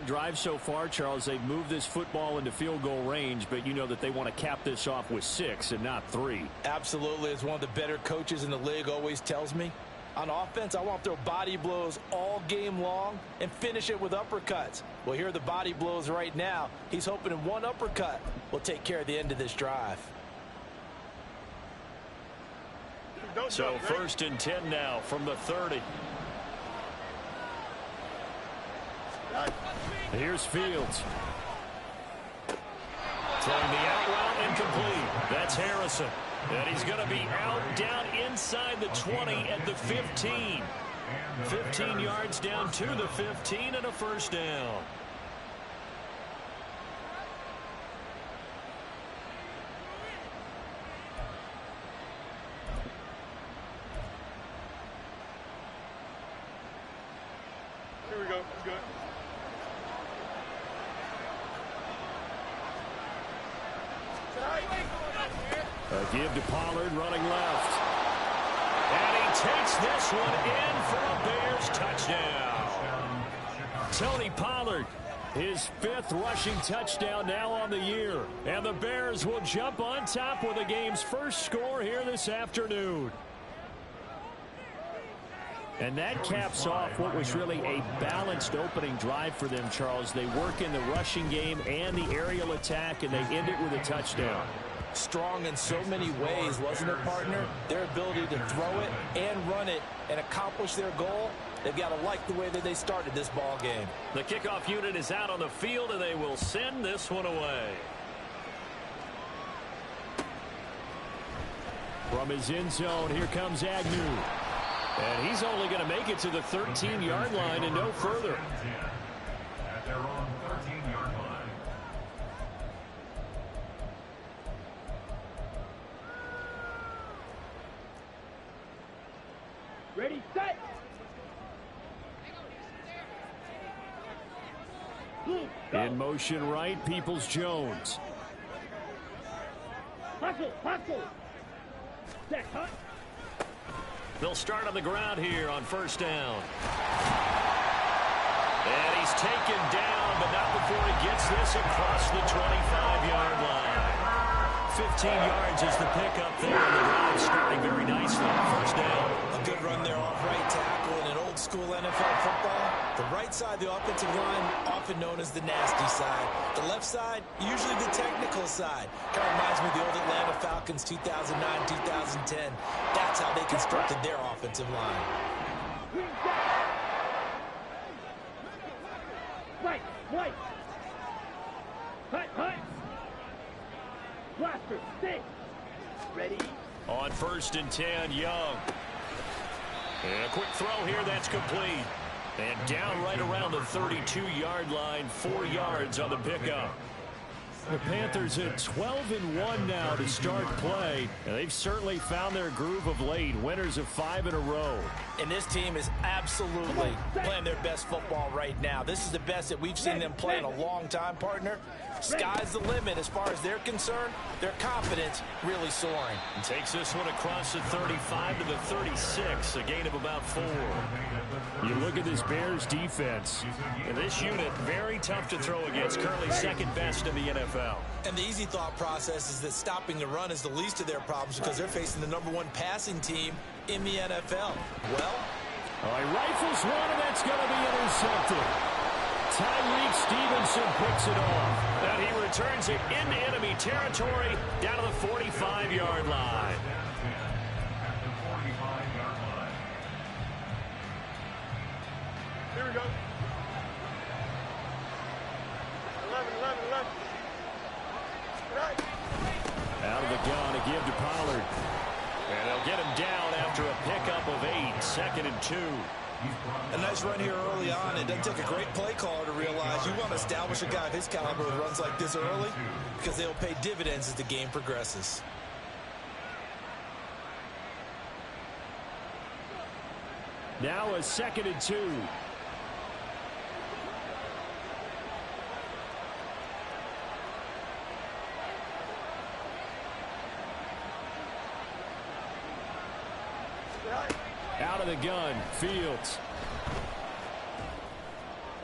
Drive so far, Charles. They've moved this football into field goal range, but you know that they want to cap this off with 6 and not 3. Absolutely. As one of the better coaches in the league always tells me, on offense, I want to throw body blows all game long and finish it with uppercuts. Well, here are the body blows right now. He's hoping in one uppercut will take care of the end of this drive. So 1st and 10 now from the 30. Here's Fields. Throwing the out route incomplete. That's Harrison. And he's going to be out down inside the 20 at the 15. 15 yards down to the 15 and a first down. Here we go. Good. A give to Pollard running left. And he takes this one in for a Bears touchdown. Tony Pollard, his 5th rushing touchdown now on the year. And the Bears will jump on top with the game's first score here this afternoon. And that caps off what was really a balanced opening drive for them, Charles. They work in the rushing game and the aerial attack, and they end it with a touchdown. Strong in so many ways, wasn't it, partner? Their ability to throw it and run it and accomplish their goal, they've got to like the way that they started this ball game. The kickoff unit is out on the field, and they will send this one away. From his end zone, here comes Agnew. And he's only going to make it to the 13-yard line and no further. At their own 13-yard line. Ready, set. In motion right, Peoples-Jones. Hustle, hustle. Set, hut. They'll start on the ground here on first down. And he's taken down, but not before he gets this across the 25-yard line. 15 yards is the pickup there, and the drive starting very nicely. First down. A good run there off right tackle in an old-school NFL football. The right side of the offensive line, often known as the nasty side. The left side, usually the technical side. Kind of reminds me of the old Atlanta Falcons 2009, 2010. That's how they constructed their offensive line. Right, right. Hut, hut. Blaster, stay. Ready. On 1st and 10, Young. And a quick throw here, that's complete. And down right around the 32-yard line, 4 yards on the pickup. The Panthers at 12-1 now to start play. And they've certainly found their groove of late. Winners of 5 in a row. And this team is absolutely playing their best football right now. This is the best that we've seen them play in a long time, partner. Sky's the limit as far as they're concerned. Their confidence really soaring. And takes this one across the 35 to the 36, a gain of about 4. You look at this Bears defense, and this unit very tough to throw against, currently second best in the NFL. And the easy thought process is that stopping the run is the least of their problems because they're facing the #1 passing team in the NFL. Well, he rifles one, and that's going to be intercepted. Tyreek Stevenson picks it off, and he returns it into enemy territory down to the 45-yard line. Here we go. 11. Right. Out of the gun, a give to Pollard. And they'll get him down after a pickup of 8, 2nd and 2. A nice run here early on. It doesn't take a great play caller to realize you want to establish a guy of his caliber who runs like this early because they'll pay dividends as the game progresses. Now a 2nd and 2. Out of the gun, Fields.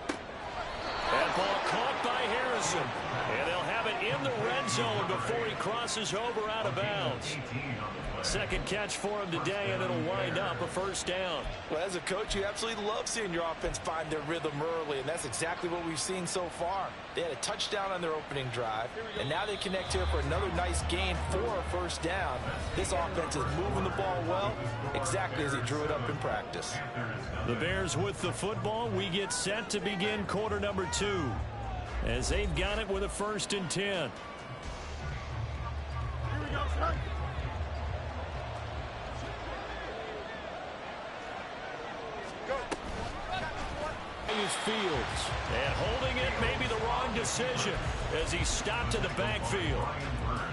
And Ball caught by Harrison. And they'll have it in the red zone before he crosses over out of bounds. Second catch for him today, and it'll wind up a first down. Well, as a coach, you absolutely love seeing your offense find their rhythm early, and that's exactly what we've seen so far. They had a touchdown on their opening drive, and now they connect here for another nice gain for a first down. This offense is moving the ball well, exactly as he drew it up in practice. The Bears with the football. We get set to begin quarter number 2, as they've got it with a 1st and 10. Here we go, son. Fields, and holding it may be the wrong decision as he stopped in the backfield.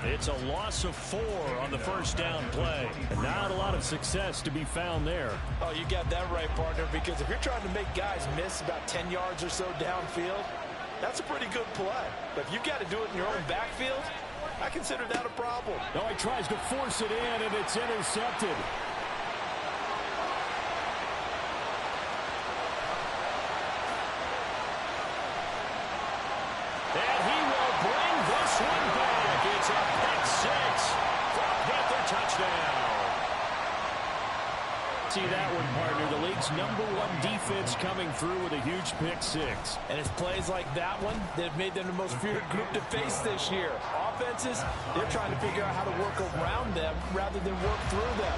It's a loss of 4 on the first down play, and not a lot of success to be found there. Oh, you got that right, partner, because if you're trying to make guys miss about 10 yards or so downfield, that's a pretty good play. But if you've got to do it in your own backfield, I consider that a problem. No, he tries to force it in, and it's intercepted. And he will bring this one back. It's a pick 6 for a Panther touchdown. See that one, partner. The league's #1 defense coming through with a huge pick 6. And it's plays like that one that have made them the most feared group to face this year. Offenses, they're trying to figure out how to work around them rather than work through them.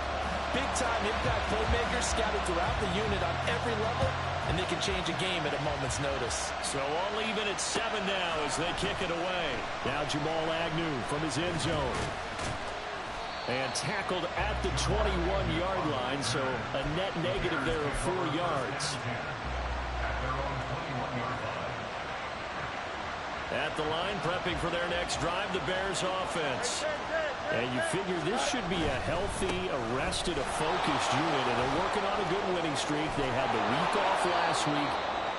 Big-time impact playmakers scattered throughout the unit on every level, and they can change a game at a moment's notice. So all even at 7 now as they kick it away. Now Jamal Agnew from his end zone. And tackled at the 21-yard line, so a net negative there of 4 yards. At the line, prepping for their next drive, the Bears offense. And you figure this should be a healthy, arrested, a focused unit, and they're working on a good winning streak. They had the week off last week.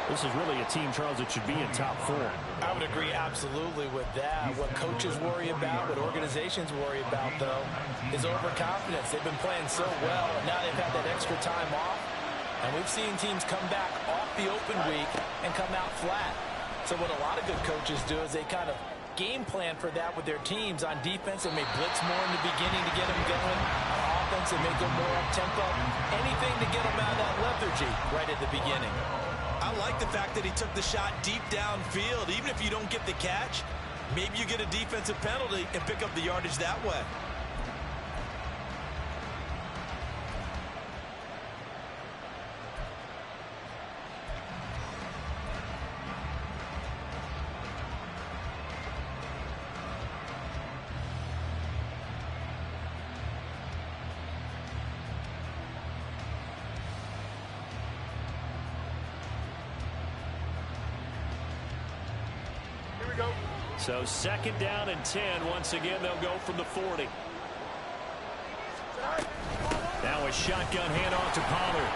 This is really a team, Charles, that should be in top form. I would agree absolutely with that. What coaches worry about, what organizations worry about, though, is overconfidence. They've been playing so well, and now they've had that extra time off. And we've seen teams come back off the open week and come out flat. So what a lot of good coaches do is they kind of game plan for that with their teams. On defense, they may blitz more in the beginning to get them going. On offense, they may go more up-tempo. Anything to get them out of that lethargy right at the beginning. I like the fact that he took the shot deep downfield. Even if you don't get the catch, maybe you get a defensive penalty and pick up the yardage that way. So 2nd down and 10. Once again, they'll go from the 40. Now a shotgun handoff to Pollard.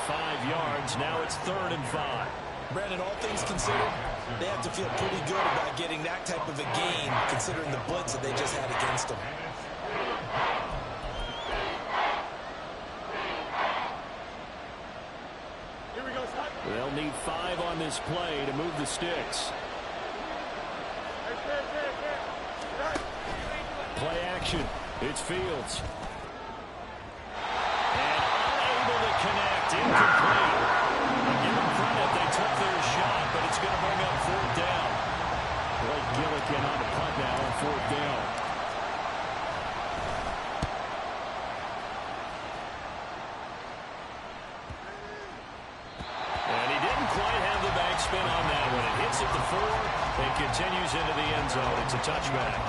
5 yards. Now it's 3rd and 5. Brandon, all things considered, they have to feel pretty good about getting that type of a gain, considering the blitz that they just had against them. Here we go, son. They'll need 5 on this play to move the sticks. Play action. It's Fields. And unable to connect. Incomplete. And give them credit. They took their shot, but it's going to bring up 4th down. Blake Gillikin on the punt now on 4th down. And he didn't quite have the backspin on that one. It hits at the 4 and continues into the end zone. It's a touchback.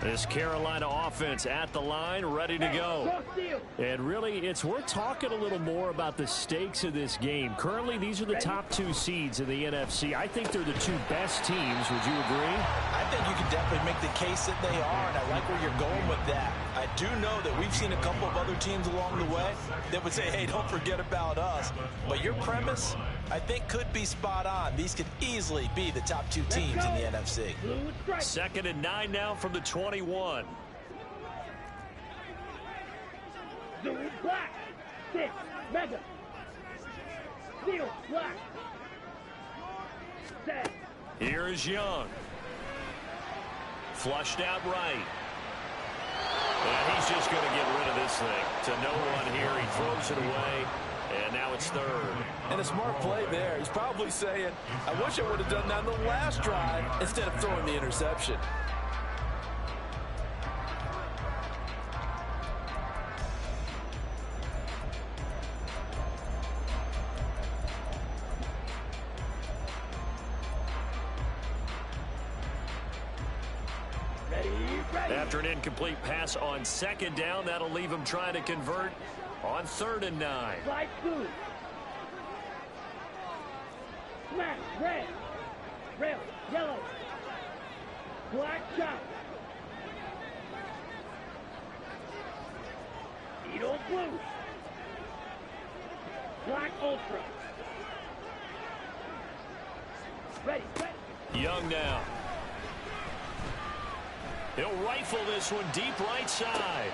This Carolina offense at the line, ready to go. And really, it's worth talking a little more about the stakes of this game. Currently, these are the top 2 seeds in the NFC. I think they're the 2 best teams. Would you agree? I think you can definitely make the case that they are, and I like where you're going with that. I do know that we've seen a couple of other teams along the way that would say, hey, don't forget about us. But your premise, I think could be spot on. These could easily be the top two teams in the NFC. 2nd and 9 now from the 21. Black. 6. Mega. Steel. Black. 7. Here is Young. Flushed out right. And he's just going to get rid of this thing. To no one here. He throws it away. And now it's 3rd. And a smart play there. He's probably saying, I wish I would have done that in the last drive instead of throwing the interception. After an incomplete pass on 2nd down, that'll leave him trying to convert on 3rd and 9. Light blue. Smash. Red. Rail. Yellow. Black chop. Edo blue. Black ultra. Ready. Young now. He'll rifle this one deep right side.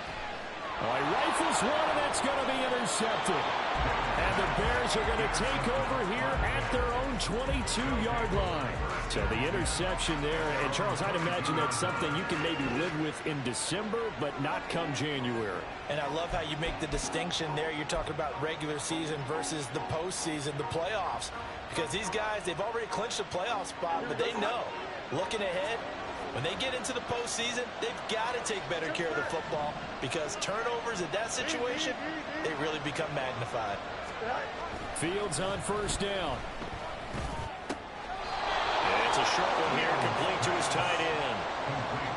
He rifles one, and that's going to be intercepted. And the Bears are going to take over here at their own 22-yard line. So the interception there, and Charles, I'd imagine that's something you can maybe live with in December, but not come January. And I love how you make the distinction there. You're talking about regular season versus the postseason, the playoffs. Because these guys, they've already clinched a playoff spot, but they know, looking ahead, when they get into the postseason, they've got to take better care of the football because turnovers in that situation, they really become magnified. Fields on 1st down. And it's a short one here, complete to his tight end.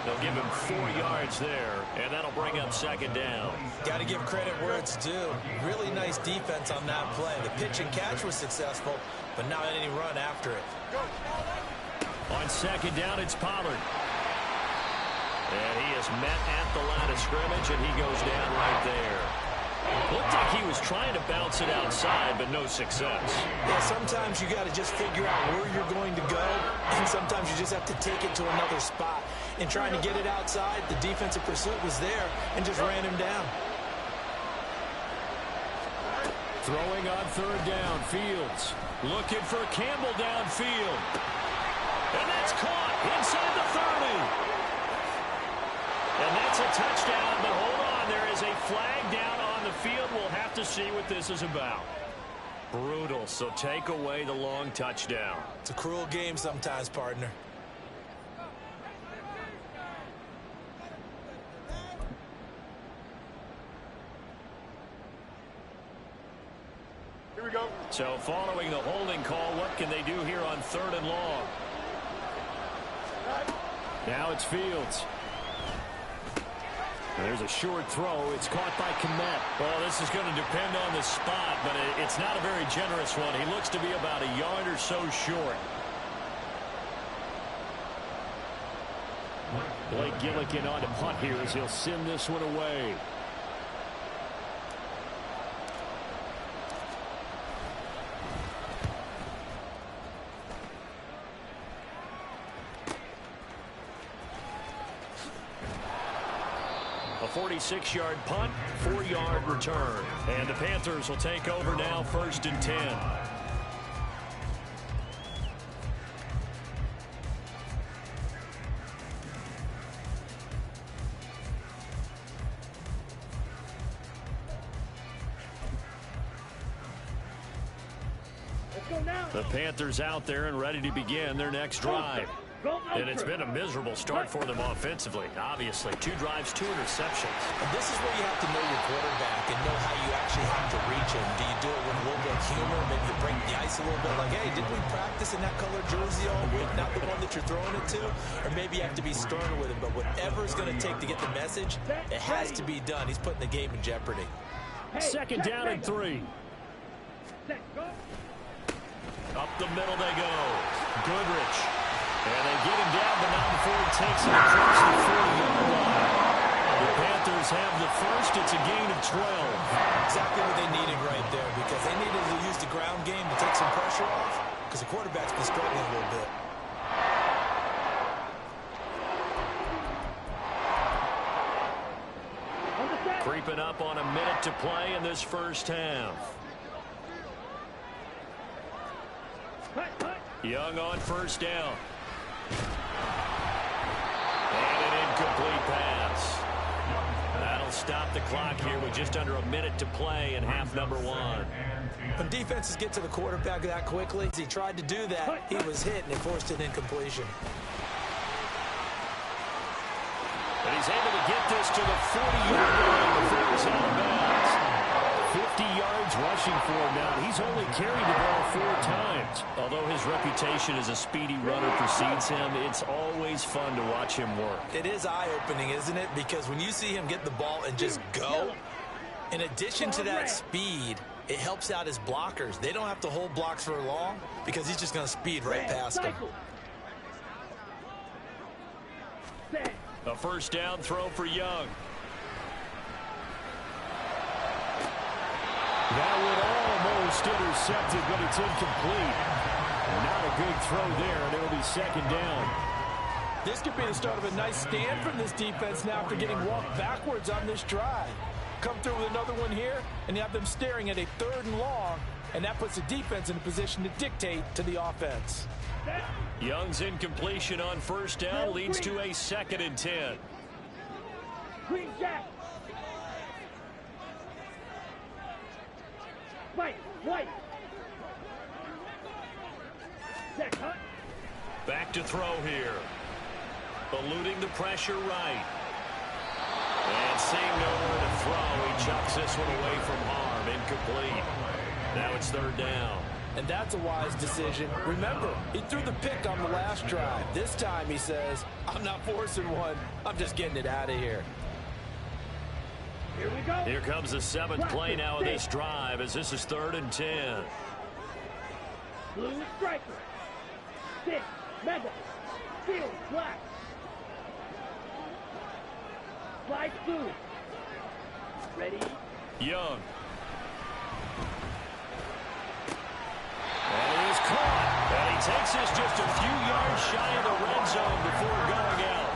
They'll give him 4 yards there, and that'll bring up 2nd down. Got to give credit where it's due. Really nice defense on that play. The pitch and catch was successful, but not any run after it. On 2nd down, it's Pollard. And he is met at the line of scrimmage, and he goes down right there. Looked like he was trying to bounce it outside, but no success. Yeah, sometimes you got to just figure out where you're going to go, and sometimes you just have to take it to another spot. And trying to get it outside, the defensive pursuit was there and just ran him down. Throwing on 3rd down, Fields. Looking for Campbell downfield. And that's caught inside the 30. And that's a touchdown, but hold on. There is a flag down on the field. We'll have to see what this is about. Brutal, so take away the long touchdown. It's a cruel game sometimes, partner. Here we go. So following the holding call, what can they do here on 3rd and long? Now it's Fields. There's a short throw. It's caught by Kmet. Well, this is going to depend on the spot, but it's not a very generous one. He looks to be about a yard or so short. Blake Gillikin on to punt here as he'll send this one away. A 46-yard punt, 4-yard return. And the Panthers will take over now, 1st and 10. Let's go now. The Panthers out there and ready to begin their next drive. And it's been a miserable start for them offensively. Obviously, 2 drives, 2 interceptions. And this is where you have to know your quarterback and know how you actually have to reach him. Do you do it with a little bit of humor? Maybe you break the ice a little bit like, hey, didn't we practice in that color jersey all week? Not the one that you're throwing it to? Or maybe you have to be stern with him. But whatever it's going to take to get the message, it has to be done. He's putting the game in jeopardy. 2nd down and 3. Up the middle they go. Goodrich. And they get him down, but not before he takes it across the 40-yard line. The Panthers have the first. It's a gain of 12. Exactly what they needed right there, because they needed to use the ground game to take some pressure off, because the quarterback's been struggling a little bit. Creeping up on a minute to play in this first half. Young on first down. And an incomplete pass. That'll stop the clock here with just under a minute to play in half number 1. When defenses get to the quarterback that quickly, he tried to do that. He was hit, and it forced an incompletion. And he's able to get this to the 40-yard line before he's out of bounds. 50 yards rushing for him now. He's only carried the ball 4 times. Although his reputation as a speedy runner precedes him, it's always fun to watch him work. It is eye-opening, isn't it? Because when you see him get the ball and just go, in addition to that speed, it helps out his blockers. They don't have to hold blocks for long because he's just going to speed right past them. A first down throw for Young. That would almost intercepted, but it's incomplete. Not a good throw there, and it'll be second down. This could be the start of a nice stand from this defense now after getting walked backwards on this drive. Come through with another one here, and you have them staring at a 3rd and long, and that puts the defense in a position to dictate to the offense. Young's incompletion on first down leads to a 2nd and 10. Green Jack. White. Jack Hunt. Back to throw here. Eluding the pressure right. And seeing nowhere to throw, he chucks this one away from harm. Incomplete. Now it's 3rd down. And that's a wise decision. Remember, he threw the pick on the last drive. This time he says, I'm not forcing one. I'm just getting it out of here. Here we go. Here comes the 7th play now of this drive as this is 3rd and 10. Blue striker. 6. Mega. Field. Black. Fly blue. Ready. Young. And he is caught. And he takes this just a few yards shy of the red zone before going out.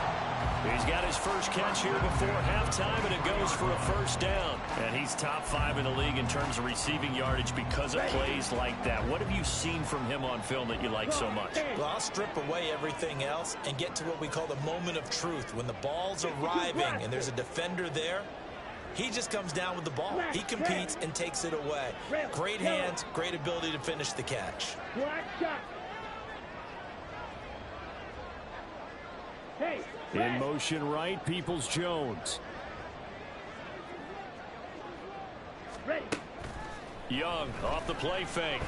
He's got his first catch here before halftime, and it goes for a first down. And he's top 5 in the league in terms of receiving yardage because of plays like that. What have you seen from him on film that you like so much? Well, I'll strip away everything else and get to what we call the moment of truth. When the ball's arriving and there's a defender there, he just comes down with the ball. He competes and takes it away. Great hands, great ability to finish the catch. Black shot. Hey. In motion right, Peoples-Jones. Ready. Young off the play fake.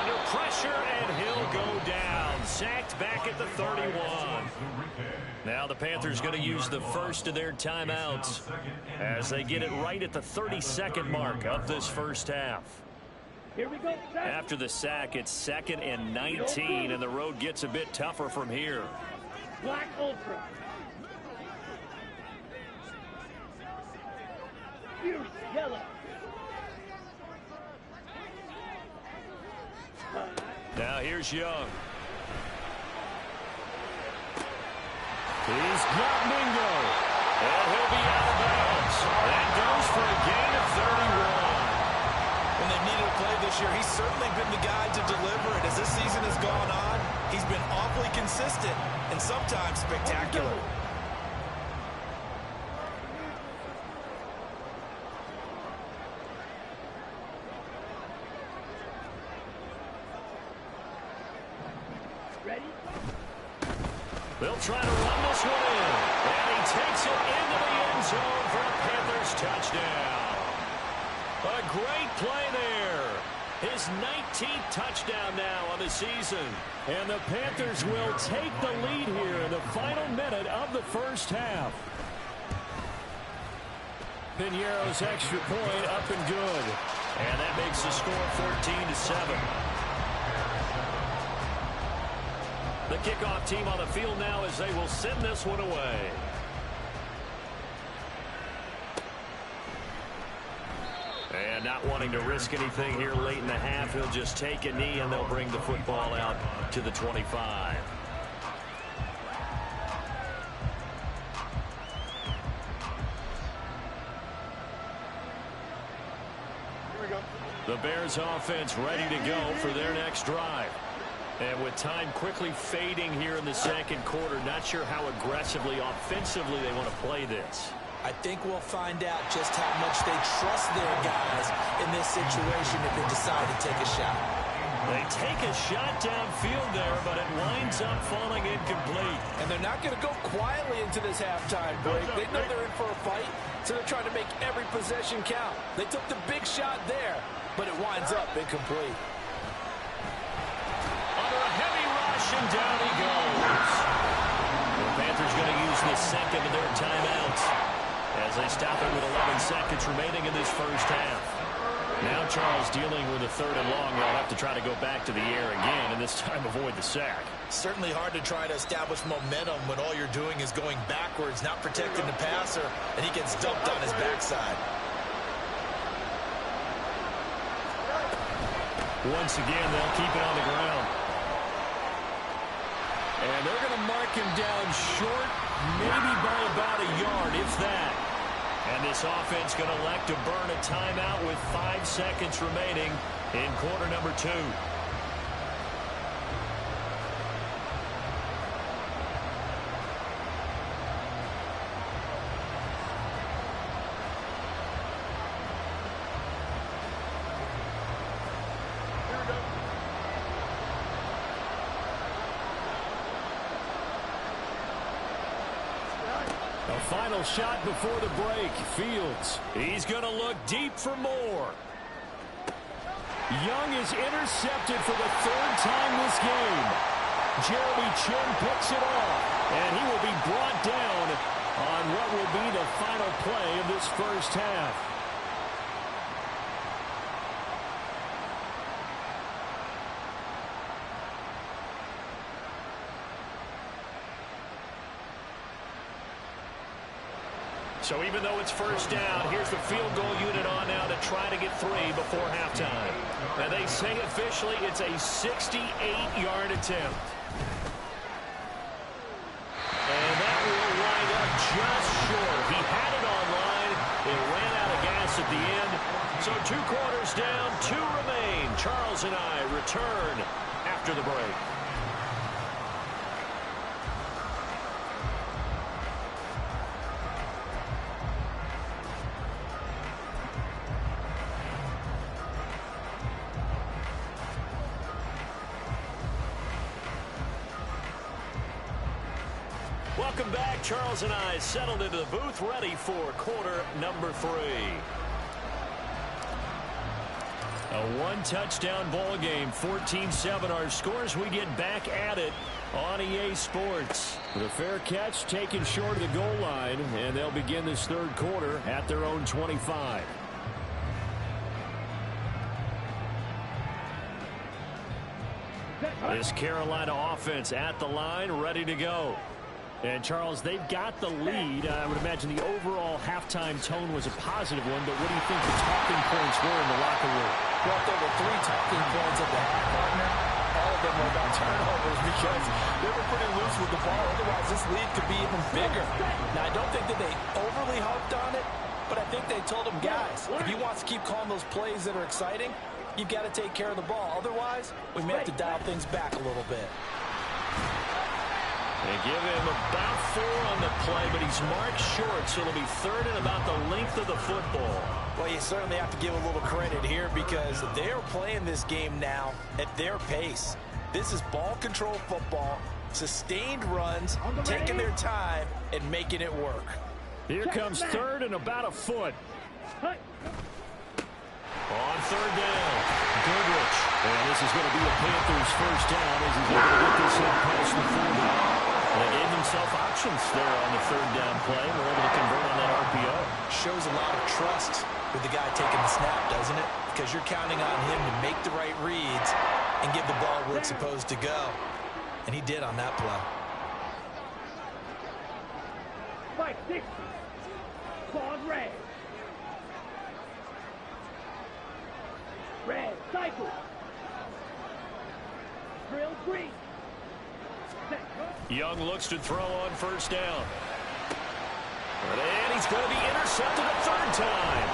Under pressure, and he'll go down. Sacked back at the 31. Now the Panthers going to use the first of their timeouts as they get it right at the 32nd mark of this first half. Here we go. After the sack, it's 2nd and 19, and the road gets a bit tougher from here. Black Ultra. Fierce yellow. Now here's Young. He's got Mingo. And he'll be out of bounds. That goes for a gain of 31. When they needed a play this year, he's certainly been the guy to deliver it. As this season has gone on, he's been awfully consistent and sometimes spectacular. Ready? They'll try to run this one in. And he takes it into the end zone for a Panthers touchdown. A great play there. His 19th touchdown now on the season. And the Panthers will take the lead here in the final minute of the first half. Piñeiro's extra point up and good. And that makes the score 14-7. The kickoff team on the field now as they will send this one away. And not wanting to risk anything here late in the half, he'll just take a knee, and they'll bring the football out to the 25. The Bears offense ready to go for their next drive. And with time quickly fading here in the second quarter, not sure how aggressively, offensively they want to play this. I think we'll find out just how much they trust their guys in this situation if they decide to take a shot. They take a shot downfield there, but it winds up falling incomplete. And they're not going to go quietly into this halftime break. They know they're in for a fight, so they're trying to make every possession count. They took the big shot there, but it winds up incomplete. Under a heavy rush, and down he goes. The Panthers going to use the second of their timeouts as they stop it with 11 seconds remaining in this first half. Now Charles dealing with a third and long. They'll have to try to go back to the air again, and this time avoid the sack. Certainly hard to try to establish momentum when all you're doing is going backwards, not protecting the passer, and he gets dumped on his backside. Once again, they'll keep it on the ground. And they're going to mark him down short, maybe by about a yard, if that. And this offense going to elect to burn a timeout with 5 seconds remaining in quarter number 2. Final shot before the break. Fields. He's going to look deep for more. Young is intercepted for the 3rd time this game. Jeremy Chin picks it off, and he will be brought down on what will be the final play of this first half. So even though it's first down, here's the field goal unit on now to try to get 3 before halftime. And they say officially it's a 68-yard attempt. And that will wind up just short. He had it on line. It ran out of gas at the end. So 2 quarters down, 2 remain. Charles and I return after the break. Welcome back. Charles and I settled into the booth, ready for quarter number 3. A 1-touchdown ball game, 14-7 our scores. We get back at it on EA Sports. The fair catch taken short of the goal line, and they'll begin this 3rd quarter at their own 25. This Carolina offense at the line, ready to go. And, Charles, they've got the lead. I would imagine the overall halftime tone was a positive one, but what do you think the talking points were in the locker room? Well, there were 3 talking points at the half, partner. All of them were about turnovers because they were pretty loose with the ball. Otherwise, this lead could be even bigger. Now, I don't think that they overly harped on it, but I think they told them, guys, if he wants to keep calling those plays that are exciting, you've got to take care of the ball. Otherwise, we may have to dial things back a little bit. They give him about 4 on the play, but he's marked short, so it'll be 3rd and about the length of the football. Well, you certainly have to give a little credit here because they're playing this game now at their pace. This is ball control football, sustained runs, taking their time, and making it work. Here comes 3rd and about a foot. On 3rd down, Goodrich. And this is going to be a Panthers first down as he's able to get this in past the 40. They gave themselves options there on the 3rd down play. We're able to convert on that RPO. Shows a lot of trust with the guy taking the snap, doesn't it? Because you're counting on him to make the right reads and give the ball where it's supposed to go. And he did on that play. 560. Claude Ray. Red, cycle. Drill green. Set. Young looks to throw on first down. And he's going to be intercepted a third time.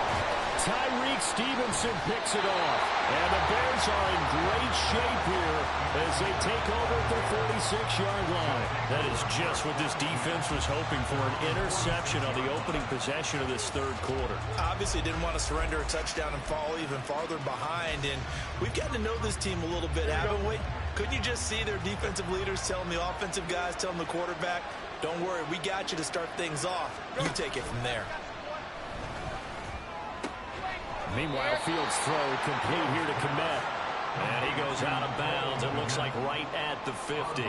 Tyreek Stevenson picks it off. And the Bears are in great shape here as they take over at their 46-yard line. That is just what this defense was hoping for, an interception on the opening possession of this third quarter. Obviously didn't want to surrender a touchdown and fall even farther behind. And we've gotten to know this team a little bit, haven't we? Couldn't you just see their defensive leaders telling the offensive guys, telling the quarterback, don't worry, we got you to start things off. You take it from there. Meanwhile, Fields' throw complete here to Kmet. And he goes out of bounds. It looks like right at the 50.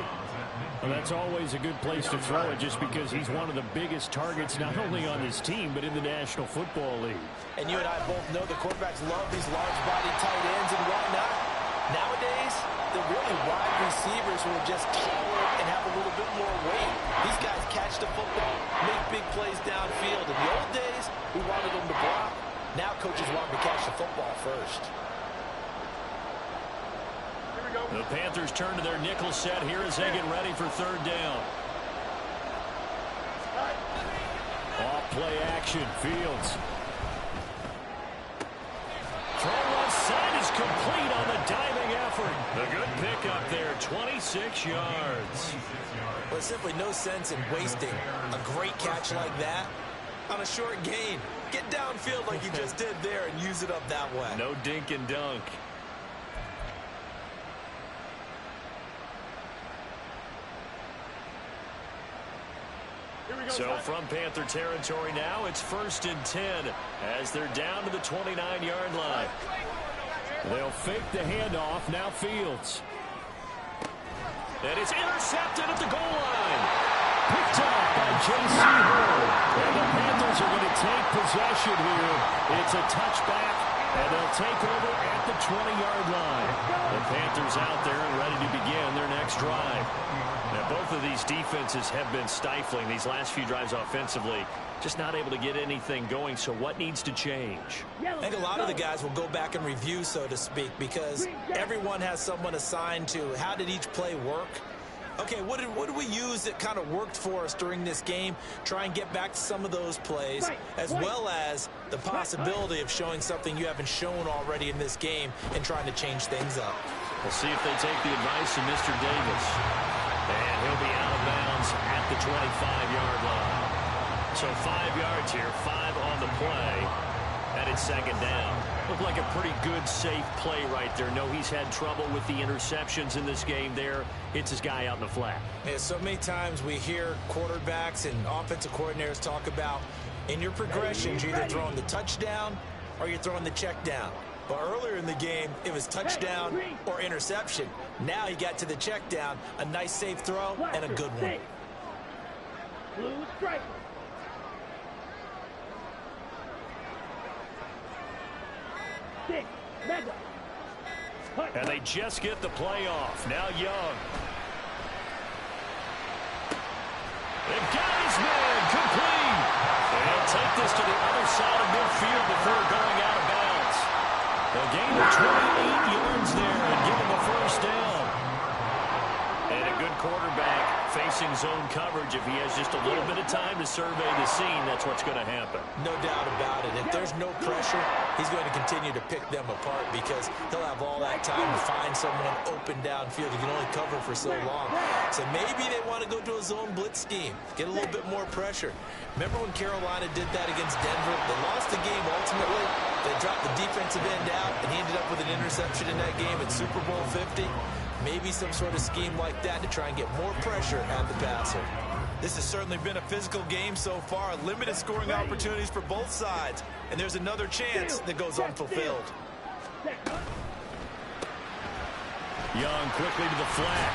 Well, that's always a good place to throw it just because he's one of the biggest targets not only on this team but in the National Football League. And you and I both know the quarterbacks love these large-bodied tight ends and whatnot. Nowadays, they're really wide receivers who are just taller and have a little bit more weight. These guys catch the football, make big plays downfield. In the old days, we wanted them to block. Now coaches want them to catch the football first. The Panthers turn to their nickel set here as they get ready for third down. Off play action, Fields. Throw left side is complete on the diving effort. A good pickup there, 26 yards. Well, there's simply no sense in wasting a great catch like that on a short gain. Get downfield like you just did there and use it up that way. No dink and dunk. So from Panther territory now, it's 1st and 10 as they're down to the 29-yard line. They'll fake the handoff. Now Fields. And it's intercepted at the goal line. Picked up by J.C. Hurd. And the Panthers are going to take possession here. It's a touchback, and they'll take over at the 20-yard line. The Panthers out there and ready to begin their next drive. Now, both of these defenses have been stifling these last few drives offensively. Just not able to get anything going, so what needs to change? I think a lot of the guys will go back and review, so to speak, because everyone has someone assigned to how did each play work. Okay, what did we use that kind of worked for us during this game? Try and get back to some of those plays, as well as the possibility of showing something you haven't shown already in this game and trying to change things up. We'll see if they take the advice of Mr. Davis. And he'll be out of bounds at the 25-yard line. So 5 yards here, 5 on the play, and it's second down. Looked like a pretty good, safe play right there. No, he's had trouble with the interceptions in this game there. Hits his guy out in the flat. Yeah, so many times we hear quarterbacks and offensive coordinators talk about in your progressions, you're either throwing the touchdown or you're throwing the check down. But earlier in the game, it was touchdown or interception. Now he got to the check down, a nice safe throw, and a good one. Blue stripe. Six, mega. And they just get the play off. Now Young. They've got his man complete. They'll take this to the other side of midfield before going out of bounds. A gain of 28 yards there and give him a first down. And a good quarterback facing zone coverage. If he has just a little bit of time to survey the scene, that's what's going to happen. No doubt about it. If there's no pressure, he's going to continue to pick them apart because he'll have all that time to find someone open downfield. He can only cover for so long. So maybe they want to go to a zone blitz scheme, get a little bit more pressure. Remember when Carolina did that against Denver? They lost the game ultimately. They dropped the defensive end out, and he ended up with an interception in that game at Super Bowl 50. Maybe some sort of scheme like that to try and get more pressure at the passer. This has certainly been a physical game so far. Limited scoring opportunities for both sides. And there's another chance that goes unfulfilled. Young quickly to the flat.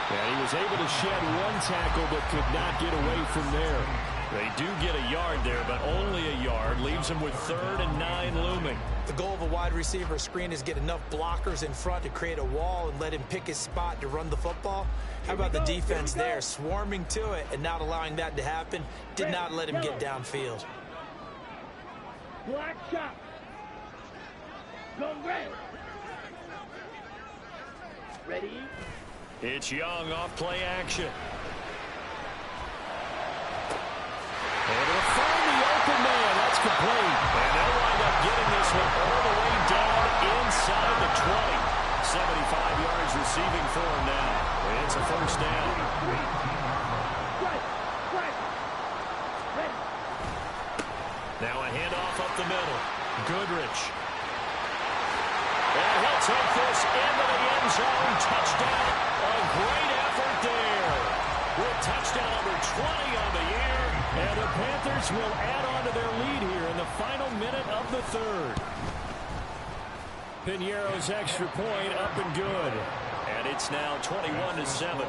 And he was able to shed one tackle but could not get away from there. They do get a yard there, but only a yard. Leaves them with 3rd and 9 looming. The goal of a wide receiver screen is get enough blockers in front to create a wall and let him pick his spot to run the football. How about the defense there, swarming to it and not allowing that to happen? Did not let him get downfield. Black shot. Go red. Ready? It's Young off play action. Able to find the open man. That's complete. And they'll wind up getting this one all the way down inside the 20. 75 yards receiving for him now. It's a first down. Strike! Strike! Ready? Now a handoff up the middle. Goodrich. And he'll take this into the end zone. Touchdown. A great effort there. With touchdown number 20 on the year. And the Panthers will add on to their lead here in the final minute of the third. Piñeiro's extra point up and good. And it's now 21-7.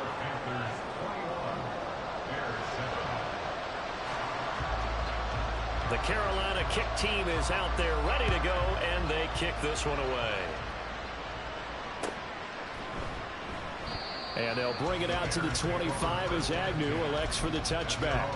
The Carolina kick team is out there ready to go, and they kick this one away. And they'll bring it out to the 25 as Agnew elects for the touchback.